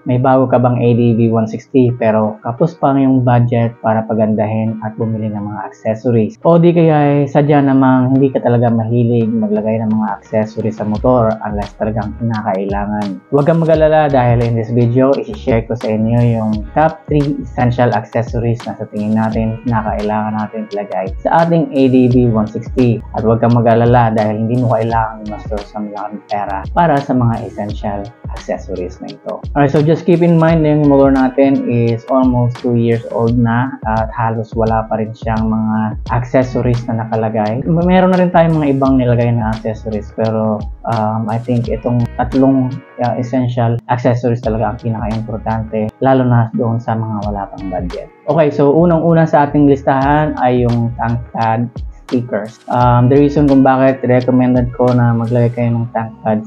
may bago ka bang ADV 160 pero kapos pa yung budget para pagandahin at bumili ng mga accessories. O di kaya sadya namang hindi ka talaga mahilig maglagay ng mga accessories sa motor unless talagang kinakailangan. Huwag kang mag-alala dahil in this video, isi-share ko sa inyo yung top 3 essential accessories na sa tingin natin kinakailangan natin ilagay sa ating ADV 160. At huwag kang mag-alala dahil hindi mo kailangan gumastos sa malaking pera para sa mga essential accessories na ito. Alright, so just keep in mind na yung motor natin is almost 2 years old na at halos wala pa rin siyang mga accessories na nakalagay. Meron na rin tayong mga ibang nilagay na accessories pero I think itong tatlong essential accessories talaga ang pinaka-importante lalo na doon sa mga wala pang budget. Okay, so unang-una sa ating listahan ay yung tank pad stickers. The reason kung bakit recommended ko na maglagay kayo ng tank pad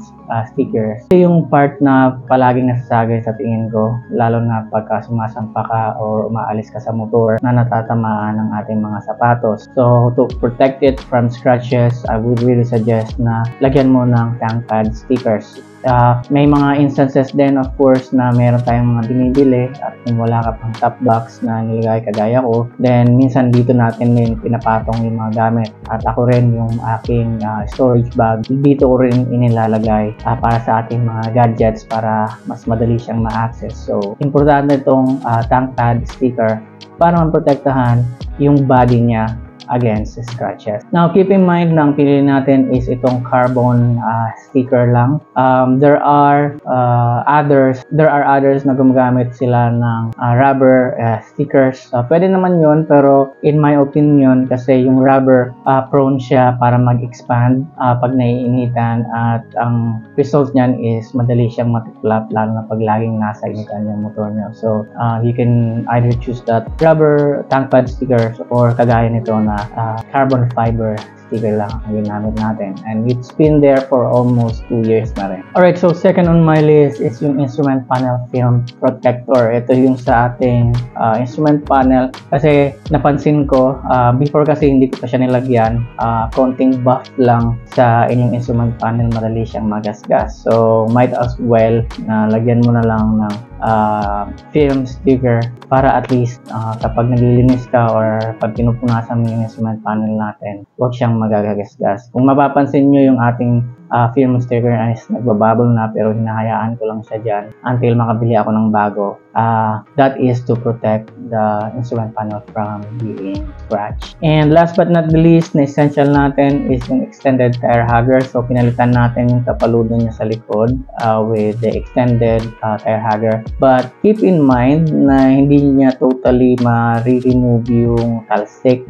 stickers, ito yung part na palaging nasasagay sa tingin ko, lalo na pagka sumasampa ka or umaalis ka sa motor na natatamaan ng ating mga sapatos. So to protect it from scratches, I would really suggest na lagyan mo ng tank pad stickers. May mga instances din of course na meron tayong mga binibili at kung wala ka pang top box na nilagay kagaya ko, then minsan dito natin din pinapatong yung mga gamit at ako rin yung aking storage bag dito ko rin inilalagay para sa ating mga gadgets para mas madali siyang ma-access. So importante itong tank pad sticker para maprotektahan yung body niya against scratches. Now, keep in mind na ang pinili natin is itong carbon sticker lang. There are others na gumagamit sila ng rubber stickers. Pwede naman yun, pero in my opinion, kasi yung rubber prone siya para mag-expand pag naiinitan at ang result niyan is madali siyang matiklap lalo na pag laging nasa initan yung motor niyo. So, you can either choose that rubber tank pad stickers or kagaya nito na carbon fiber sticker lang ang ginamit natin, and it's been there for almost 2 years na rin. Alright, so second on my list is yung instrument panel film protector. Ito yung sa ating instrument panel kasi napansin ko before kasi hindi ko pa siya nilagyan, konting buff lang sa inyong instrument panel, madali siyang magasgas. So might as well na lagyan mo na lang ng film sticker para at least kapag naglilinis ka or pag pinupunasan mo yung instrument panel natin, huwag siyang magagasgas. Kung mapapansin nyo yung ating film sticker is nagbabubble na pero hinahayaan ko lang siya dyan until makabili ako ng bago. That is to protect the instrument panel from being scratched. And last but not the least na essential natin is yung extended tire hugger. So pinalitan natin yung tapaludo niya sa likod with the extended tire hugger. But keep in mind na hindi niya totally ma-remove yung talsik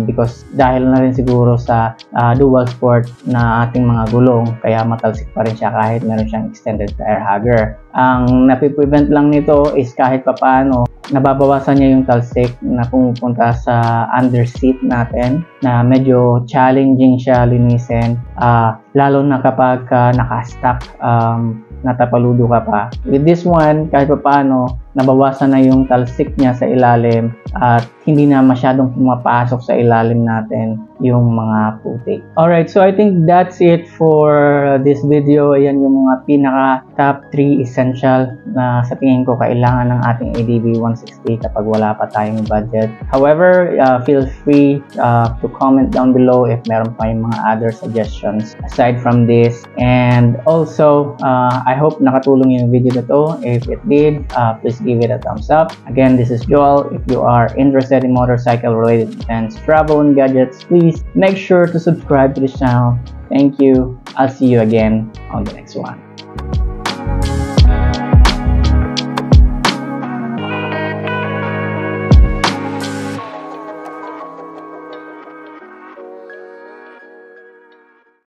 because dahil na rin siguro sa dual sport na ating mga gulong, kaya matalsik pa rin siya kahit meron siyang extended tire hugger. Ang napiprevent lang nito is kahit papaano nababawasan niya yung talsik na pumupunta sa under seat natin na medyo challenging siya linisin, lalo na kapag naka-stack natapaludo ka pa. With this one, kahit papaano nabawasan na yung talsik niya sa ilalim at hindi na masyadong pumapasok sa ilalim natin yung mga putik. Alright, so I think that's it for this video. Ayan yung mga pinaka top 3 essential na sa tingin ko kailangan ng ating ADV 160 kapag wala pa tayong budget. However, feel free to comment down below if meron pa yung mga other suggestions aside from this. And also, I hope nakatulong yung video na to. If it did, please give it a thumbs up. Again, this is Joel. If you are interested in motorcycle related events, travel and gadgets, please make sure to subscribe to this channel. Thank you. I'll see you again on the next one.